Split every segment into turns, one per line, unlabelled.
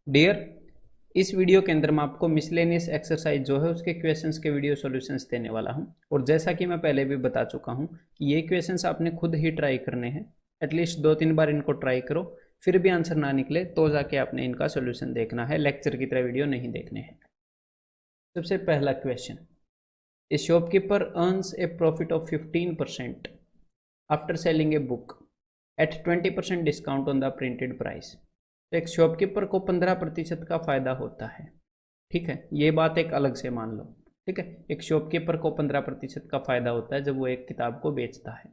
Dear, इस video के अंदर मैं आपको मिसलेनियस एक्सरसाइज जो है उसके क्वेश्चंस के वीडियो सॉल्यूशंस देने वाला हूं। और जैसा कि मैं पहले भी बता चुका हूं कि ये क्वेश्चंस आपने खुद ही ट्राई करने हैं। एटलीस्ट 2-3 बार इनको ट्राई करो, फिर भी आंसर ना निकले तो जाके आपने इनका सोल्यूशन देखना है, लेक्चर की तरह वीडियो नहीं देखने हैं। सबसे पहला question, a shopkeeper earns a profit of 15% after selling a book at 20% discount on the printed price. तो एक शॉपकीपर को 15% का फायदा होता है। ठीक है, ये बात एक अलग से मान लो। ठीक है, एक शॉपकीपर को 15% का फायदा होता है जब वो एक किताब को बेचता है।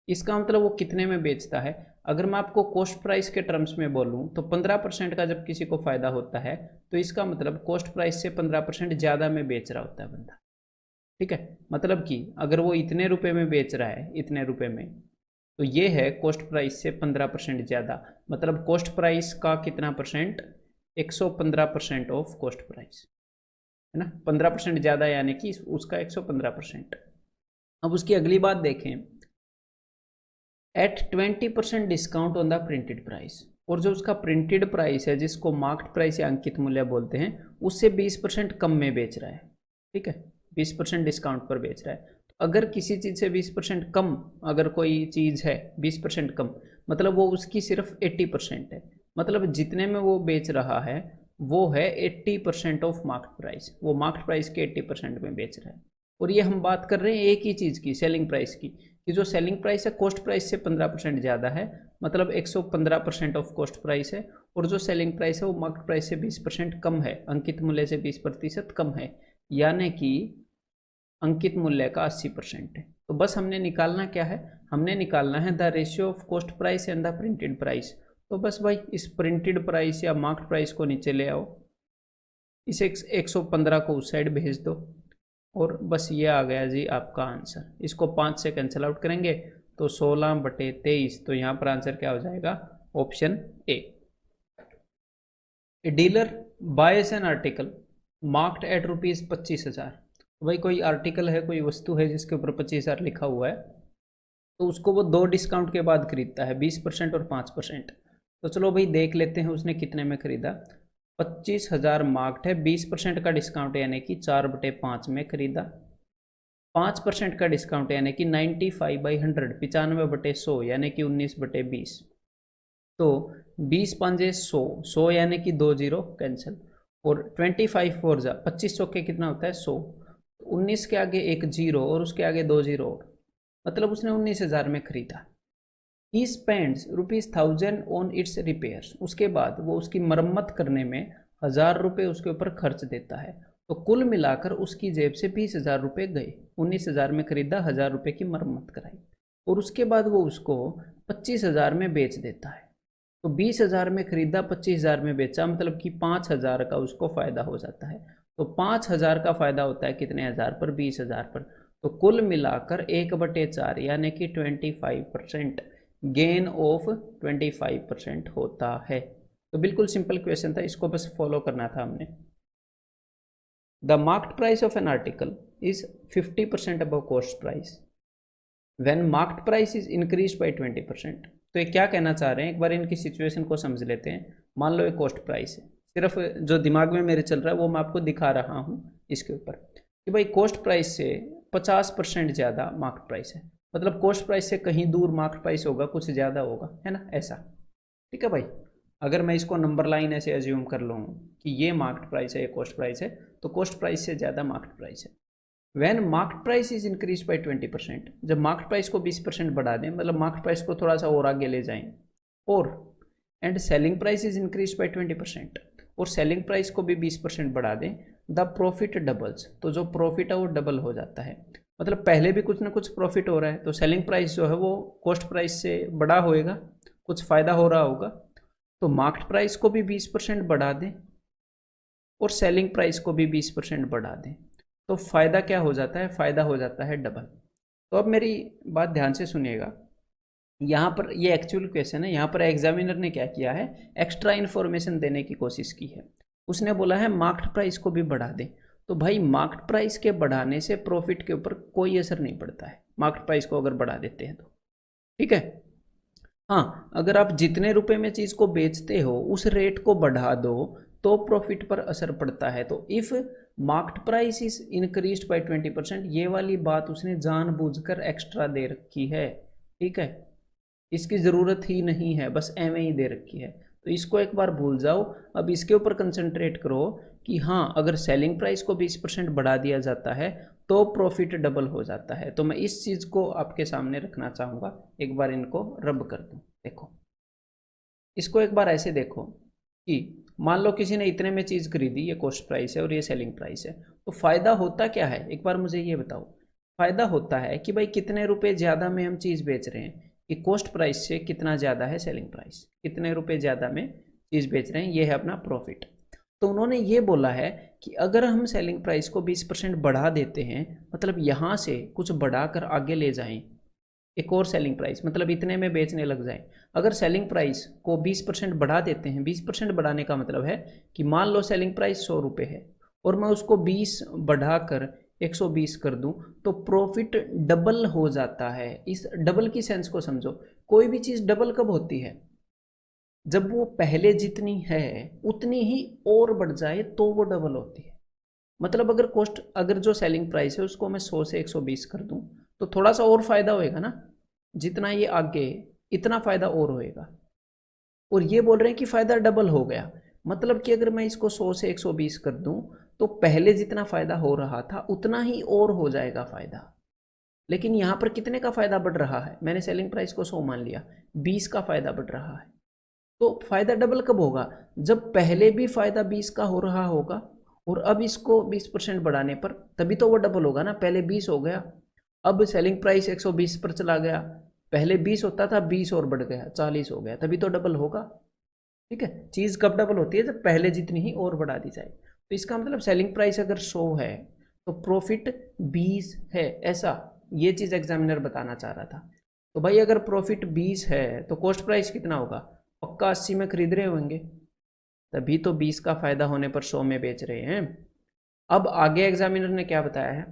इसका मतलब वो कितने में बेचता है? अगर मैं आपको कॉस्ट प्राइस के टर्म्स में बोलूं तो 15% का जब किसी को फायदा होता है तो इसका मतलब कॉस्ट प्राइस से 15% ज़्यादा में बेच रहा होता है बंदा। ठीक है, मतलब कि अगर वो इतने रुपए में बेच रहा है, इतने रुपए में, तो ये है कॉस्ट प्राइस से 15% ज़्यादा। मतलब कॉस्ट प्राइस का कितना परसेंट? 115% ऑफ कॉस्ट प्राइस, है ना। 15% ज़्यादा यानी कि उसका 115%। अब उसकी अगली बात देखें, at 20% discount on the printed price. और जो उसका प्रिंटेड प्राइस है, जिसको मार्केट प्राइस या अंकित मूल्य बोलते हैं, उससे 20% कम में बेच रहा है। ठीक है, 20% डिस्काउंट पर बेच रहा है। तो अगर किसी चीज़ से 20% कम, अगर कोई चीज़ है 20% कम, मतलब वो उसकी सिर्फ 80% है। मतलब जितने में वो बेच रहा है वो है 80% ऑफ मार्केट प्राइस। वो मार्केट प्राइस के 80% में बेच रहा है। और ये हम बात कर रहे हैं एक ही चीज़ की, सेलिंग प्राइस की, कि जो सेलिंग प्राइस है कॉस्ट प्राइस से 15% ज़्यादा है। मतलब 115% ऑफ कॉस्ट प्राइस है। और जो सेलिंग प्राइस है वो मार्केट प्राइस से 20% कम है, अंकित मूल्य से 20% कम है, यानी कि अंकित मूल्य का 80% है। तो बस हमने निकालना क्या है? हमने निकालना है the ratio of cost price and the printed price. तो बस भाई इस प्रिंटेड प्राइस या मार्केट प्राइस को नीचे ले आओ, इस 115 को उस साइड भेज दो, और बस ये आ गया जी आपका आंसर। इसको 5 से कैंसिल आउट करेंगे तो 16/23। तो यहाँ पर आंसर क्या हो जाएगा? Option A. A dealer buys an article marked at ₹25,000। भाई कोई आर्टिकल है, कोई वस्तु है जिसके ऊपर 25,000 लिखा हुआ है, तो उसको वो 2 डिस्काउंट के बाद खरीदता है, 20% और 5%। तो चलो भाई देख लेते हैं उसने कितने में खरीदा। 25,000 मार्क्ड है, 20% का डिस्काउंट यानी कि 4/5 में खरीदा। 5% का डिस्काउंट यानी कि 95/100, 95/100 यानी कि 19/20। तो 20×5 = 100, 100 यानी कि 2 जीरो कैंसिल। और 25×4 25 चौके कितना होता है? 100। 19 के आगे एक जीरो और उसके आगे 2 जीरो और, मतलब उसने 19,000 में खरीदा। He spends ₹1000 on it's repairs. उसके बाद वो उसकी मरम्मत करने में 1,000 रुपये उसके ऊपर खर्च देता है। तो कुल मिलाकर उसकी जेब से 20,000 रुपये गए। 19,000 में खरीदा, 1,000 रुपये की मरम्मत कराई, और उसके बाद वो उसको 25,000 में बेच देता है। तो 20,000 में खरीदा, 25,000 में बेचा, मतलब कि 5,000 का उसको फायदा हो जाता है। तो 5,000 का फायदा होता है कितने हज़ार पर? 20,000 पर। तो कुल मिलाकर 1/4 यानी कि 25% गेन ऑफ 25% होता है। तो बिल्कुल सिंपल क्वेश्चन था, इसको बस फॉलो करना था हमने। The market price of an article is 50% above cost price when market price is increase by 20%। तो ये क्या कहना चाह रहे हैं, एक बार इनकी सिचुएशन को समझ लेते हैं। मान लो ये कॉस्ट प्राइस है, सिर्फ जो दिमाग में मेरे चल रहा है वो मैं आपको दिखा रहा हूँ इसके ऊपर, कि भाई कॉस्ट प्राइस से 50% ज़्यादा मार्केट प्राइस है। मतलब कॉस्ट प्राइस से कहीं दूर मार्केट प्राइस होगा, कुछ ज़्यादा होगा, है ना, ऐसा। ठीक है भाई, अगर मैं इसको नंबर लाइन ऐसे एज्यूम कर लूँ कि ये मार्केट प्राइस है, ये कॉस्ट प्राइस है, तो कॉस्ट प्राइस से ज़्यादा मार्केट प्राइस है। When market price is increase by 20%, जब मार्केट प्राइस को 20% बढ़ा दें, मतलब मार्केट प्राइस को थोड़ा सा और आगे ले जाएं, और and selling price is increase by 20%, और सेलिंग प्राइस को भी 20% बढ़ा दें, द प्रॉफिट डबल्स। तो जो प्रॉफिट है वो डबल हो जाता है। मतलब पहले भी कुछ ना कुछ प्रॉफिट हो रहा है, तो सेलिंग प्राइस जो है वो कॉस्ट प्राइस से बड़ा होएगा, कुछ फायदा हो रहा होगा। तो मार्केट प्राइस को भी 20% बढ़ा दें और सेलिंग प्राइस को भी 20% बढ़ा दें, तो फायदा क्या हो जाता है? फायदा हो जाता है डबल। तो अब मेरी बात ध्यान से सुनिएगा। यहाँ पर ये एक्चुअल क्वेश्चन है, यहाँ पर एग्जामिनर ने क्या किया है, एक्स्ट्रा इन्फॉर्मेशन देने की कोशिश की है। उसने बोला है मार्केट प्राइस को भी बढ़ा दें। तो भाई मार्केट प्राइस के बढ़ाने से प्रॉफिट के ऊपर कोई असर नहीं पड़ता है, मार्केट प्राइस को अगर बढ़ा देते हैं तो। ठीक है, हाँ, अगर आप जितने रुपए में चीज़ को बेचते हो उस रेट को बढ़ा दो, तो प्रॉफिट पर असर पड़ता है। तो if market price is increased by 20%, ये वाली बात उसने जानबूझकर एक्स्ट्रा दे रखी है, ठीक है, इसकी ज़रूरत ही नहीं है, बस एवं ही दे रखी है। तो इसको एक बार भूल जाओ, अब इसके ऊपर कंसंट्रेट करो कि हाँ, अगर सेलिंग प्राइस को 20% बढ़ा दिया जाता है तो प्रॉफिट डबल हो जाता है। तो मैं इस चीज़ को आपके सामने रखना चाहूँगा, एक बार इनको रब कर दूँ। देखो, इसको एक बार ऐसे देखो कि मान लो किसी ने इतने में चीज़ खरीदी, ये कॉस्ट प्राइस है और ये सेलिंग प्राइस है, तो फ़ायदा होता क्या है, एक बार मुझे ये बताओ। फ़ायदा होता है कि भाई कितने रुपए ज़्यादा में हम चीज़ बेच रहे हैं, कि कॉस्ट प्राइस से कितना ज़्यादा है सेलिंग प्राइस, कितने रुपए ज़्यादा में चीज़ बेच रहे हैं, ये है अपना प्रॉफिट। तो उन्होंने ये बोला है कि अगर हम सेलिंग प्राइस को 20% बढ़ा देते हैं, मतलब यहाँ से कुछ बढ़ाकर आगे ले जाएं एक और सेलिंग प्राइस, मतलब इतने में बेचने लग जाए। अगर सेलिंग प्राइस को 20% बढ़ा देते हैं, 20% बढ़ाने का मतलब है कि मान लो सेलिंग प्राइस 100 रुपये है और मैं उसको 20 बढ़ाकर 120 कर दूं, तो प्रॉफिट डबल हो जाता है। इस डबल की सेंस को समझो। कोई भी चीज़ डबल कब होती है, जब वो पहले जितनी है उतनी ही और बढ़ जाए तो वो डबल होती है। मतलब अगर जो सेलिंग प्राइस है उसको मैं 100 से 120 कर दूं, तो थोड़ा सा और फायदा होएगा ना, जितना ये आगे इतना फायदा और होएगा। और ये बोल रहे हैं कि फायदा डबल हो गया, मतलब कि अगर मैं इसको 100 से 120 कर दूं तो पहले जितना फायदा हो रहा था उतना ही और हो जाएगा फायदा। लेकिन यहां पर कितने का फायदा बढ़ रहा है, मैंने सेलिंग प्राइस को 100 मान लिया, 20 का फायदा बढ़ रहा है। तो फायदा डबल कब होगा, जब पहले भी फायदा 20 का हो रहा होगा और अब इसको 20% बढ़ाने पर, तभी तो वो डबल होगा ना। पहले 20 हो गया, अब सेलिंग प्राइस 120 पर चला गया, पहले 20 होता था, 20 और बढ़ गया 40 हो गया, तभी तो डबल होगा। ठीक है, चीज़ कब डबल होती है, जब पहले जितनी ही और बढ़ा दी जाए। तो इसका मतलब सेलिंग प्राइस अगर 100 है तो प्रॉफिट 20 है, ऐसा ये चीज़ एग्जामिनर बताना चाह रहा था। तो भाई अगर प्रॉफिट 20 है तो कॉस्ट प्राइस कितना होगा, पक्का 80 में खरीद रहे होंगे, तभी तो 20 का फायदा होने पर 100 में बेच रहे हैं। अब आगे एग्जामिनर ने क्या बताया है,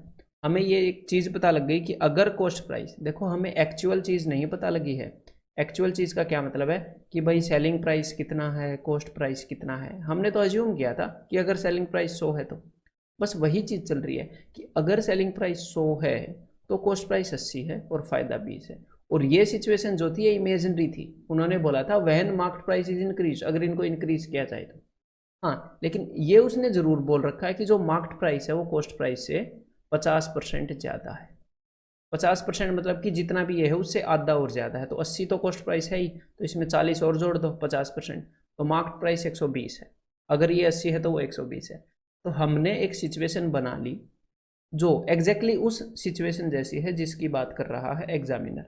हमें ये एक चीज़ पता लग गई कि अगर कॉस्ट प्राइस, देखो हमें एक्चुअल चीज़ नहीं पता लगी है। एक्चुअल चीज़ का क्या मतलब है कि भाई सेलिंग प्राइस कितना है, कॉस्ट प्राइस कितना है, हमने तो अज्यूम किया था कि अगर सेलिंग प्राइस 100 है तो बस वही चीज़ चल रही है कि अगर सेलिंग प्राइस 100 है तो कॉस्ट प्राइस 80 है और फायदा 20 है। और ये सिचुएशन जो थी ये इमेजिनरी थी, उन्होंने बोला था when market price is increase, अगर इनको इंक्रीज किया जाए तो। हाँ, लेकिन ये उसने जरूर बोल रखा है कि जो मार्केट प्राइस है वो कॉस्ट प्राइस से 50% ज़्यादा है। 50% मतलब कि जितना भी ये है उससे आधा और ज़्यादा है। तो 80 तो कॉस्ट प्राइस है ही, तो इसमें 40 और जोड़ दो 50%, तो मार्केट प्राइस 120 है। अगर ये 80 है तो वो 120 है। तो हमने एक सिचुएशन बना ली जो एग्जैक्टली उस सिचुएशन जैसी है जिसकी बात कर रहा है एग्जामिनर।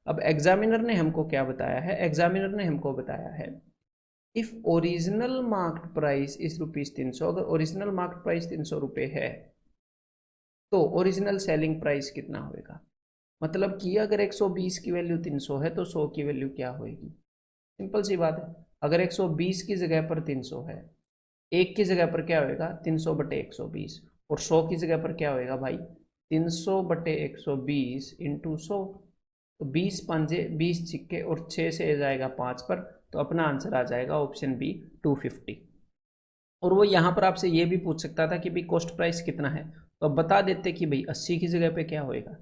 अब एग्जामिनर ने हमको क्या बताया है, एग्जामिनर ने हमको बताया है if original market price is ₹300, अगर ओरिजिनल मार्केट प्राइस 300 रुपये है तो ओरिजिनल सेलिंग प्राइस कितना होएगा। मतलब कि अगर 120 की वैल्यू 300 है तो 100 की वैल्यू क्या होएगी। सिंपल सी बात है, अगर 120 की जगह पर 300 है, एक की जगह पर क्या होएगा 300 बटे 120, और 100 की जगह पर क्या होएगा भाई 300 बटे 120 इंटू 100। तो 20 पंजे 20 सिक्के और 6 से जाएगा 5 पर, तो अपना आंसर आ जाएगा ऑप्शन बी 250। और वो यहाँ पर आपसे ये भी पूछ सकता था कि भाई कॉस्ट प्राइस कितना है, तो अब बता देते कि भाई 80 की जगह पे क्या होएगा।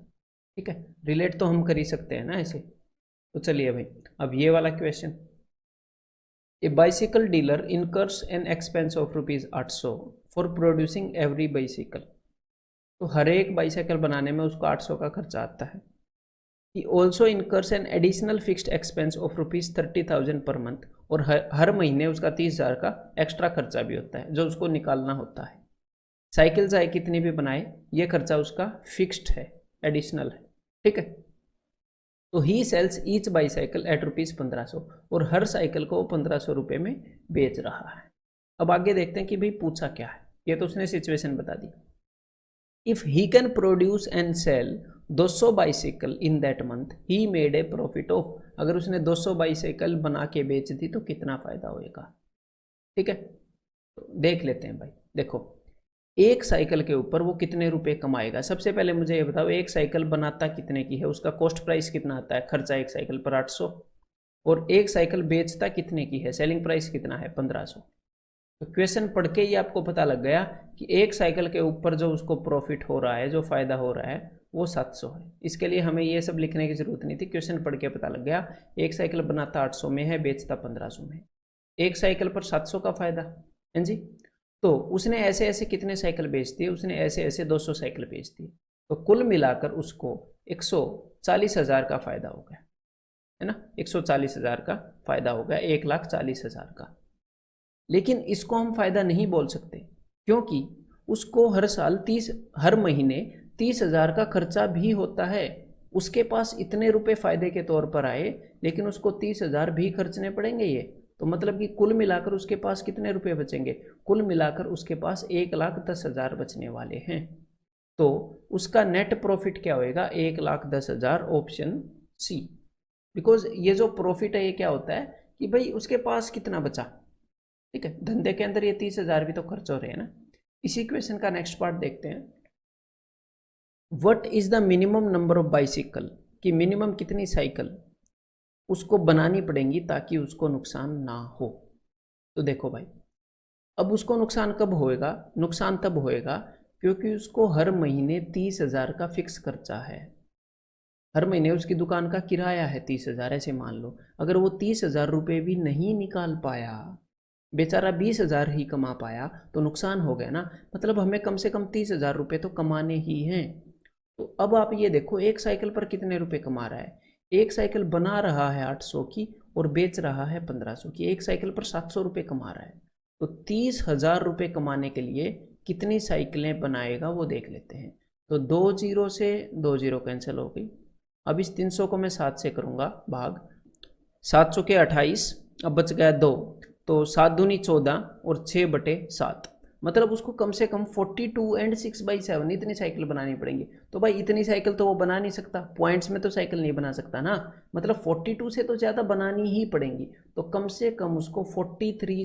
ठीक है, रिलेट तो हम कर ही सकते हैं ना ऐसे। तो चलिए भाई, अब ये वाला question, A bicycle dealer incurs an expense of ₹800 for producing every bicycle. तो हर एक बाइसाइकिल बनाने में उसको 800 का खर्चा आता है। He also incurs an additional fixed expense of ₹30,000 per month, और हर महीने उसका 30,000 का एक्स्ट्रा खर्चा भी होता है जो उसको निकालना होता है। साइकिल चाहे कितनी भी बनाए, ये खर्चा उसका फिक्स्ड है, एडिशनल है। ठीक है, तो ही सेल्स ईच बाईसाइकिल एट ₹1500, और हर साइकिल को 1500 रुपये में बेच रहा है। अब आगे देखते हैं कि भाई पूछा क्या है, ये तो उसने सिचुएशन बता दी। If he can produce and sell 200 bicycle in that month he made a profit of, अगर उसने 200 बाइसाइकिल बना के बेच दी तो कितना फायदा होएगा। ठीक है, तो देख लेते हैं भाई। देखो, एक साइकिल के ऊपर वो कितने रुपए कमाएगा। सबसे पहले मुझे ये बताओ, एक साइकिल बनाता कितने की है, उसका कॉस्ट प्राइस कितना आता है, खर्चा एक साइकिल पर 800, और एक साइकिल बेचता कितने की है, सेलिंग प्राइस कितना है 1500। तो क्वेश्चन पढ़ के ही आपको पता लग गया कि एक साइकिल के ऊपर जो उसको प्रॉफिट हो रहा है, जो फायदा हो रहा है, वो 700 है। इसके लिए हमें ये सब लिखने की जरूरत नहीं थी, क्वेश्चन पढ़ के पता लग गया एक साइकिल बनाता 800 में है, बेचता 1500 में। एक साइकिल पर 700 का फायदा है जी। तो उसने ऐसे ऐसे कितने साइकिल बेच दिए, उसने ऐसे ऐसे 200 साइकिल बेच दी, तो कुल मिलाकर उसको 140,000 का फायदा हो गया, है ना। 140,000 का फायदा हो गया, 1,40,000 का। लेकिन इसको हम फायदा नहीं बोल सकते, क्योंकि उसको हर महीने 30,000 का खर्चा भी होता है। उसके पास इतने रुपए फायदे के तौर पर आए, लेकिन उसको 30,000 भी खर्चने पड़ेंगे ये। तो मतलब कि कुल मिलाकर उसके पास कितने रुपए बचेंगे, कुल मिलाकर उसके पास 1,10,000 बचने वाले हैं। तो उसका नेट प्रॉफिट क्या होएगा, 1,10,000, ऑप्शन सी। बिकॉज ये जो प्रॉफिट है ये क्या होता है कि भाई उसके पास कितना बचा, ठीक है। धंधे के अंदर ये 30,000 भी तो खर्च हो रहे हैं ना। इसी क्वेश्चन का नेक्स्ट पार्ट देखते हैं। What is the minimum number of bicycle, कि मिनिमम कितनी साइकिल उसको बनानी पड़ेंगी ताकि उसको नुकसान ना हो। तो देखो भाई, अब उसको नुकसान कब होएगा, नुकसान तब होएगा क्योंकि उसको हर महीने 30,000 का फिक्स खर्चा है। हर महीने उसकी दुकान का किराया है 30,000, ऐसे मान लो। अगर वो 30,000 रुपये भी नहीं निकाल पाया, बेचारा 20,000 ही कमा पाया, तो नुकसान हो गया ना। मतलब हमें कम से कम 30,000 रुपये तो कमाने ही हैं। तो अब आप ये देखो, एक साइकिल पर कितने रुपए कमा रहा है। एक साइकिल बना रहा है 800 की और बेच रहा है 1500 की, एक साइकिल पर 700 रुपये कमा रहा है। तो 30,000 रुपये कमाने के लिए कितनी साइकिलें बनाएगा वो देख लेते हैं। तो 2 जीरो से 2 जीरो कैंसिल हो गई। अब इस 300 को मैं 7 से करूँगा भाग, 7 चौके 28, अब बच गया 2, तो 7 दूनी 14 और 6/7। मतलब उसको कम से कम 42 एंड 6/7 इतनी साइकिल बनानी पड़ेंगी। तो भाई इतनी साइकिल तो वो बना नहीं सकता, पॉइंट्स में तो साइकिल नहीं बना सकता ना। मतलब 42 से तो ज़्यादा बनानी ही पड़ेंगी। तो कम से कम उसको 43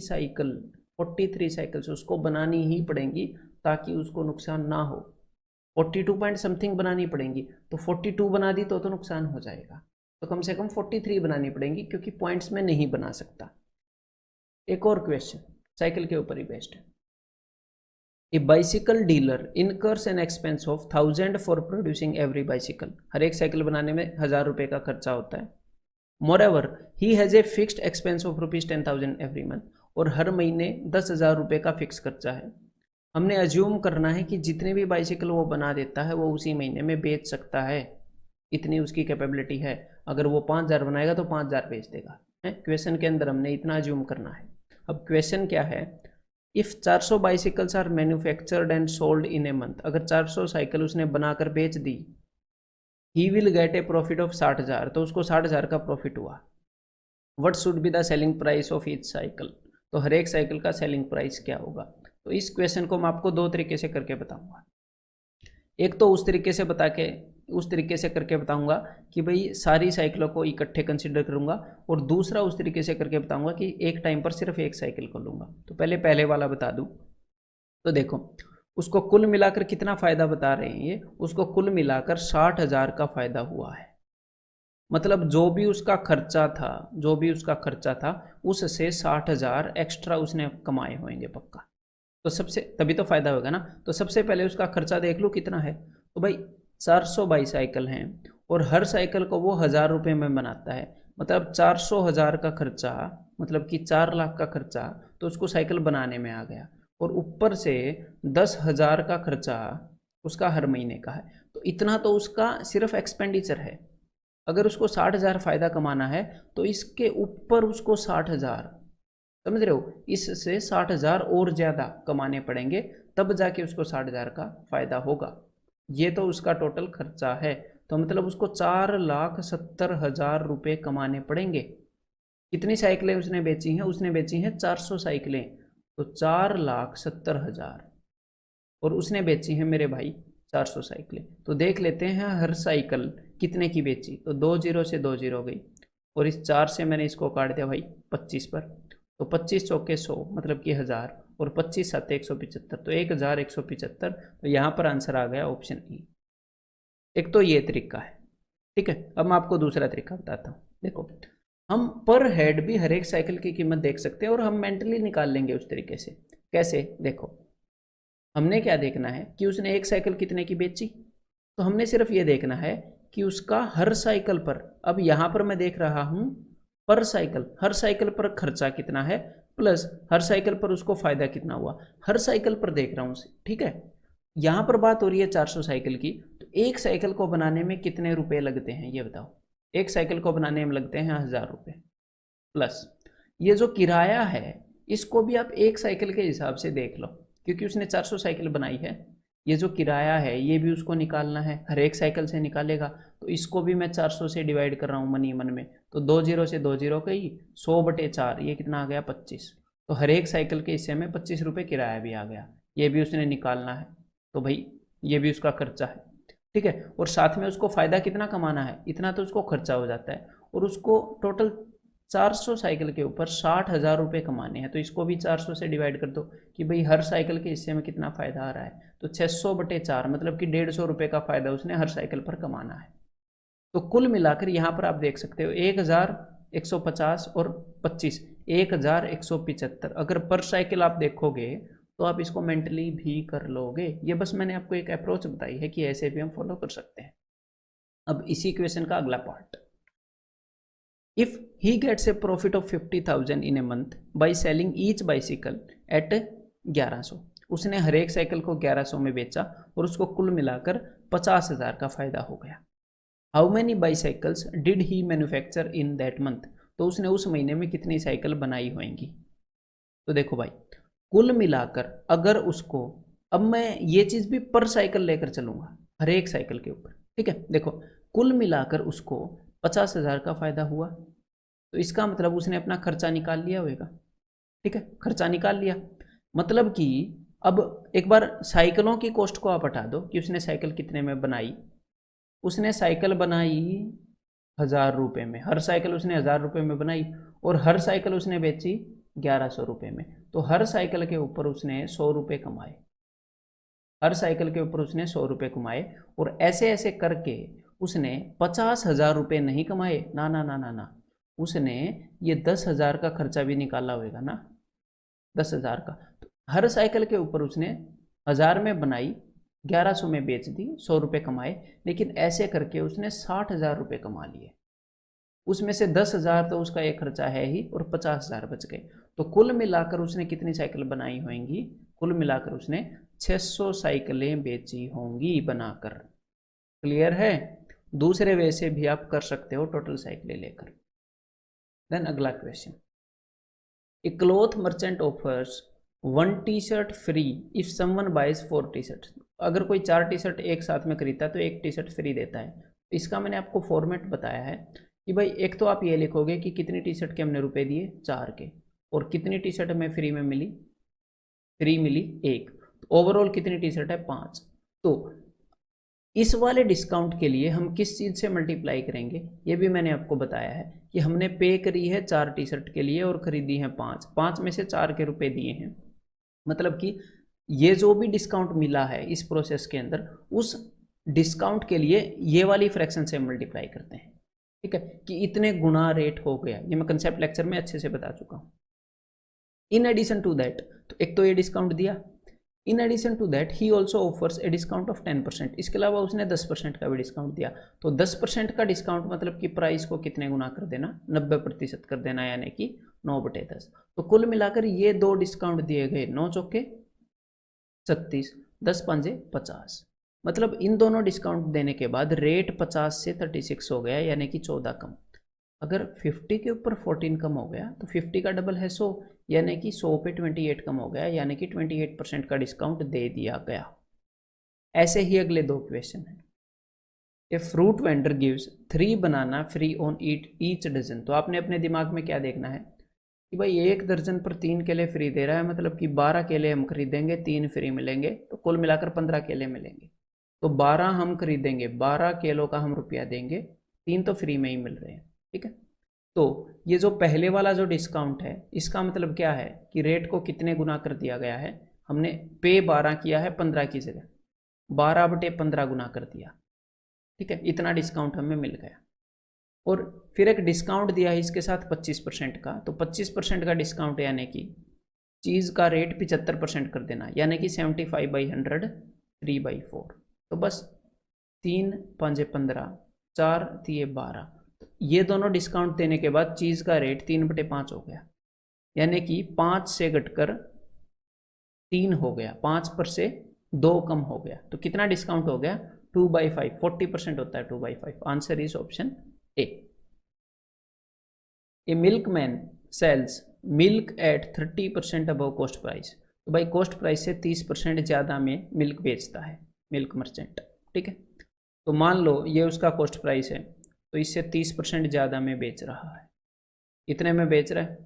साइकिल्स उसको बनानी ही पड़ेंगी ताकि उसको नुकसान ना हो। 42 पॉइंट समथिंग बनानी पड़ेंगी, तो 42 बना दी तो नुकसान हो जाएगा। तो कम से कम 43 बनानी पड़ेंगी, क्योंकि पॉइंट्स में नहीं बना सकता। एक और क्वेश्चन साइकिल के ऊपर ही बेस्ड है। A bicycle dealer incurs an expense of 1,000 for producing every bicycle. हर एक साइकिल बनाने में 1,000 रुपये का खर्चा होता है। Moreover he has a fixed expense of ₹10,000 every month, और हर महीने 10,000 रुपये का फिक्स खर्चा है। हमने अज्यूम करना है कि जितने भी बाइसिकल वो बना देता है वो उसी महीने में बेच सकता है, इतनी उसकी कैपेबिलिटी है। अगर वो 5,000 बनाएगा तो 5,000 बेच देगा, है। क्वेश्चन के अंदर हमने इतना अज्यूम करना है। अब क्वेश्चन क्या है, if 400 bicycles are manufactured and sold in a month, अगर 400 साइकिल उसने बनाकर बेच दी, he will get a profit of 60,000, तो उसको 60,000 का प्रॉफिट हुआ। What should be the selling price of each cycle, तो हर एक साइकिल का सेलिंग प्राइस क्या होगा। तो इस क्वेश्चन को मैं आपको दो तरीके से करके बताऊंगा। एक तो उस तरीके से करके बताऊंगा कि भाई सारी साइकिलों को इकट्ठे कंसिडर करूंगा, और दूसरा उस तरीके से करके बताऊंगा कि एक टाइम पर सिर्फ एक साइकिल को लूंगा। तो पहले वाला बता दूं, तो देखो उसको कुल मिलाकर कितना फायदा बता रहे हैं ये, उसको कुल मिलाकर 60,000 का फायदा हुआ है। मतलब जो भी उसका खर्चा था उससे 60,000 एक्स्ट्रा उसने कमाए होंगे पक्का। तो सबसे तभी तो फायदा होगा ना। तो सबसे पहले उसका खर्चा देख लो कितना है। तो भाई 400 बाईसाइकिल हैं और हर साइकिल को वो 1,000 रुपये में बनाता है, मतलब 400,000 का खर्चा, मतलब कि 4 लाख का खर्चा तो उसको साइकिल बनाने में आ गया। और ऊपर से 10,000 का खर्चा उसका हर महीने का है। तो इतना तो उसका सिर्फ एक्सपेंडिचर है। अगर उसको 60,000 फायदा कमाना है तो इसके ऊपर उसको 60,000, समझ रहे हो, इससे 60,000 और ज़्यादा कमाने पड़ेंगे, तब जाके उसको 60,000 का फायदा होगा। ये तो उसका टोटल खर्चा है। तो मतलब उसको 4,70,000 रुपये कमाने पड़ेंगे। कितनी साइकिलें उसने बेची हैं, उसने बेची हैं 400 साइकिलें, तो 4,70,000, और उसने बेची है मेरे भाई 400 साइकिलें। तो देख लेते हैं हर साइकिल कितने की बेची। तो 2 जीरो से 2 जीरो हो गई, और इस 4 से मैंने इसको काट दिया भाई 25 पर। तो 25 चौके 100 मतलब कि 1,000, और 25 7 175, तो 1,175। तो यहाँ पर आंसर आ गया ऑप्शन ई। एक तो ये तरीका है, ठीक है। अब मैं आपको दूसरा तरीका बताता हूँ। देखो हम पर हेड भी हर एक साइकिल की कीमत देख सकते हैं और हम मेंटली निकाल लेंगे उस तरीके से। कैसे? देखो, हमने क्या देखना है कि उसने एक साइकिल कितने की बेची, तो हमने सिर्फ ये देखना है कि उसका हर साइकिल पर, अब यहां पर मैं देख रहा हूं पर साइकिल, हर साइकिल पर खर्चा कितना है प्लस हर साइकिल पर उसको फायदा कितना हुआ, हर साइकिल पर देख रहा हूं। ठीक है, यहां पर बात हो रही है 400 साइकिल की, तो एक साइकिल को बनाने में कितने रुपए लगते हैं ये बताओ। एक साइकिल को बनाने में लगते हैं 1000 रुपये, प्लस ये जो किराया है इसको भी आप एक साइकिल के हिसाब से देख लो, क्योंकि उसने 400 साइकिल बनाई है। ये जो किराया है ये भी उसको निकालना है, हर एक साइकिल से निकालेगा, तो इसको भी मैं 400 से डिवाइड कर रहा हूँ मनी मन में, तो 2 जीरो से 2 जीरो गई, 100/4, ये कितना आ गया 25। तो हर एक साइकिल के हिस्से में 25 रुपये किराया भी आ गया, ये भी उसने निकालना है, तो भाई ये भी उसका खर्चा है। ठीक है, और साथ में उसको फायदा कितना कमाना है, इतना तो उसको खर्चा हो जाता है, और उसको टोटल 400 साइकिल के ऊपर 60,000 रुपये कमाने हैं, तो इसको भी 400 से डिवाइड कर दो कि भाई हर साइकिल के हिस्से में कितना फ़ायदा आ रहा है, तो 600/4 मतलब कि 150 रुपये का फ़ायदा उसने हर साइकिल पर कमाना है। तो कुल मिलाकर यहाँ पर आप देख सकते हो 1150 और 25, 1175। अगर पर साइकिल आप देखोगे तो आप इसको मेंटली भी कर लोगे, ये बस मैंने आपको एक अप्रोच बताई है कि ऐसे भी हम फॉलो कर सकते हैं। अब इसी क्वेश्चन का अगला part, if he gets a profit of 50,000 in a month by selling each bicycle at 1100, उसने हर एक साइकिल को 1100 में बेचा और उसको कुल मिलाकर 50,000 का फायदा हो गया। How many bicycles did he manufacture in that month, तो उसने उस महीने में कितनी साइकिल बनाई होंगी। तो देखो भाई, कुल मिलाकर अगर उसको, अब मैं ये चीज़ भी पर साइकिल लेकर चलूंगा हर एक साइकिल के ऊपर। ठीक है, देखो कुल मिलाकर उसको 50,000 का फायदा हुआ, तो इसका मतलब उसने अपना खर्चा निकाल लिया होगा। ठीक है, खर्चा निकाल लिया, मतलब कि अब एक बार साइकिलों की कॉस्ट को आप हटा दो कि उसने साइकिल कितने में बनाई। उसने साइकिल बनाई 1000 रुपये में, हर साइकिल उसने 1000 रुपये में बनाई, और हर साइकिल उसने बेची 1100 रुपये में, तो हर साइकिल के ऊपर उसने 100 रुपये कमाए, हर साइकिल के ऊपर उसने 100 रुपये कमाए, और ऐसे ऐसे करके उसने 50,000 रुपये नहीं कमाए, ना ना ना ना ना, उसने ये 10,000 का खर्चा भी निकाला होगा ना, 10,000 का। तो हर साइकिल के ऊपर उसने 1000 में बनाई, 1100 में बेच दी, 100 रुपये कमाए, लेकिन ऐसे करके उसने 60,000 रुपये कमा लिए। उसमें से 10,000 तो उसका एक खर्चा है ही, और 50,000 बच गए। तो कुल मिलाकर उसने कितनी साइकिल बनाई होंगी, कुल मिलाकर उसने 600 साइकिलें बेची होंगी बनाकर। क्लियर है? दूसरे वे से भी आप कर सकते हो टोटल साइकिलें लेकर। देन अगला question, a cloth merchant offers 1 T shirt free if someone buys 4 T shirt. अगर कोई 4 टी शर्ट एक साथ में खरीदता है तो एक टी शर्ट फ्री देता है। इसका मैंने आपको फॉर्मेट बताया है कि भाई एक तो आप ये लिखोगे कि कितनी टी शर्ट के हमने रुपए दिए 4 के, और कितनी टी शर्ट हमें फ्री में मिली, फ्री मिली 1, तो ओवरऑल कितनी टी शर्ट है 5। तो इस वाले डिस्काउंट के लिए हम किस चीज़ से मल्टीप्लाई करेंगे, ये भी मैंने आपको बताया है कि हमने पे करी है 4 टी शर्ट के लिए और खरीदी है 5, 5 में से 4 के रुपए दिए हैं, मतलब कि ये जो भी डिस्काउंट मिला है इस प्रोसेस के अंदर, उस डिस्काउंट के लिए ये वाली फ्रैक्शन से मल्टीप्लाई करते हैं। ठीक है, कि इतने गुना रेट हो गया, ये मैं कंसेप्ट लेक्चर में अच्छे से बता चुका हूँ। इन एडिशन टू दैट, तो एक तो ये डिस्काउंट दिया, in addition to that he also offers a discount of 10%, इसके अलावा उसने 10% का भी डिस्काउंट दिया। तो 10% का डिस्काउंट मतलब कि प्राइस को कितने गुना कर देना, 90% कर देना, यानी कि 9/10। तो कुल मिलाकर ये दो डिस्काउंट दिए गए, 9 चौके 36, 10 पंजे 50, मतलब इन दोनों डिस्काउंट देने के बाद रेट 50 से 36 हो गया, यानी कि 14 कम। अगर 50 के ऊपर 14 कम हो गया तो 50 का डबल है 100, यानी कि 100 पे 28 कम हो गया, यानी कि 28% का डिस्काउंट दे दिया गया। ऐसे ही अगले दो क्वेश्चन है, a fruit vendor gives 3 banana free on each dozen. तो आपने अपने दिमाग में क्या देखना है कि भाई 1 दर्जन पर 3 केले फ्री दे रहा है, मतलब कि 12 केले हम खरीदेंगे 3 फ्री मिलेंगे, तो कुल मिलाकर 15 केले मिलेंगे। तो 12 हम खरीदेंगे, 12 केलों का हम रुपया देंगे, 3 तो फ्री में ही मिल रहे हैं। ठीक है, तो ये जो पहले वाला जो डिस्काउंट है इसका मतलब क्या है कि रेट को कितने गुना कर दिया गया है, हमने पे 12 किया है 15 की जगह, 12/15 गुना कर दिया। ठीक है, इतना डिस्काउंट हमें मिल गया। और फिर एक डिस्काउंट दिया है इसके साथ 25% का, तो 25% का डिस्काउंट यानी कि चीज़ का रेट 75% कर देना, यानी कि 75/100 3/4। तो बस 3 5 15 4 3 12, ये दोनों डिस्काउंट देने के बाद चीज़ का रेट 3/5 हो गया, यानी कि 5 से घटकर 3 हो गया, 5 पर से 2 कम हो गया। तो कितना डिस्काउंट हो गया? 2/5, 40% होता है 2/5। Answer is option A. A milkman sells milk at 30% above cost price. तो भाई कॉस्ट प्राइस से 30% ज़्यादा में मिल्क बेचता है मिल्क मर्चेंट, ठीक है। तो मान लो ये उसका कॉस्ट प्राइस है, तो इससे 30% ज़्यादा में बेच रहा है, इतने में बेच रहा है।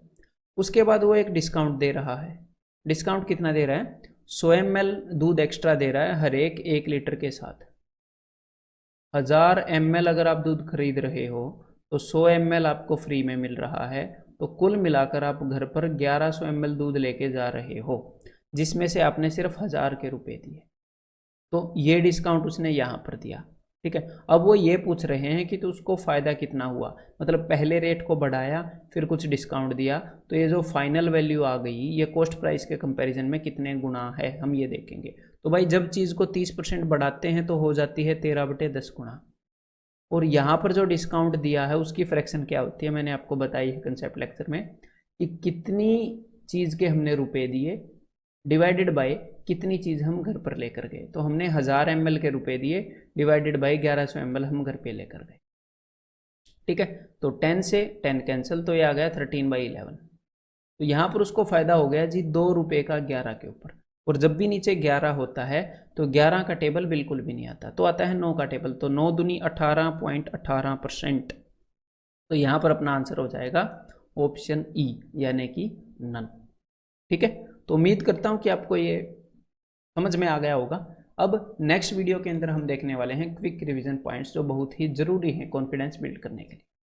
उसके बाद वो एक डिस्काउंट दे रहा है। डिस्काउंट कितना दे रहा है? 100 ml दूध एक्स्ट्रा दे रहा है हर एक 1 लीटर के साथ। 1000 ml अगर आप दूध खरीद रहे हो तो 100 ml आपको फ्री में मिल रहा है, तो कुल मिलाकर आप घर पर 1100 ml दूध लेके जा रहे हो, जिसमें से आपने सिर्फ 1000 के रुपए दिए। तो ये डिस्काउंट उसने यहाँ पर दिया, ठीक है। अब वो ये पूछ रहे हैं कि तो उसको फ़ायदा कितना हुआ, मतलब पहले रेट को बढ़ाया फिर कुछ डिस्काउंट दिया, तो ये जो फाइनल वैल्यू आ गई ये कॉस्ट प्राइस के कंपैरिजन में कितने गुना है हम ये देखेंगे। तो भाई जब चीज़ को 30% बढ़ाते हैं तो हो जाती है 13/10 गुना। और यहाँ पर जो डिस्काउंट दिया है उसकी फ्रैक्शन क्या होती है, मैंने आपको बताई है कंसेप्ट लेक्चर में, कि कितनी चीज़ के हमने रुपए दिए डिवाइडेड बाय कितनी चीज़ हम घर पर लेकर गए। तो हमने 1000 ml के रुपए दिए डिवाइडेड बाय 1100 ml हम घर पे लेकर गए, ठीक है। तो 10 से 10 कैंसिल, तो ये आ गया 13/11। तो यहाँ पर उसको फ़ायदा हो गया जी 2 रुपये का 11 के ऊपर। और जब भी नीचे 11 होता है तो 11 का टेबल बिल्कुल भी नहीं आता, तो आता है 9 का टेबल। तो 9 दूनी 18.18%। तो यहाँ पर अपना आंसर हो जाएगा ऑप्शन ई, यानी कि नन, ठीक है। तो उम्मीद करता हूँ कि आपको ये समझ में आ गया होगा। अब नेक्स्ट वीडियो के अंदर हम देखने वाले हैं क्विक रिवीजन पॉइंट्स, जो बहुत ही ज़रूरी हैं कॉन्फिडेंस बिल्ड करने के लिए।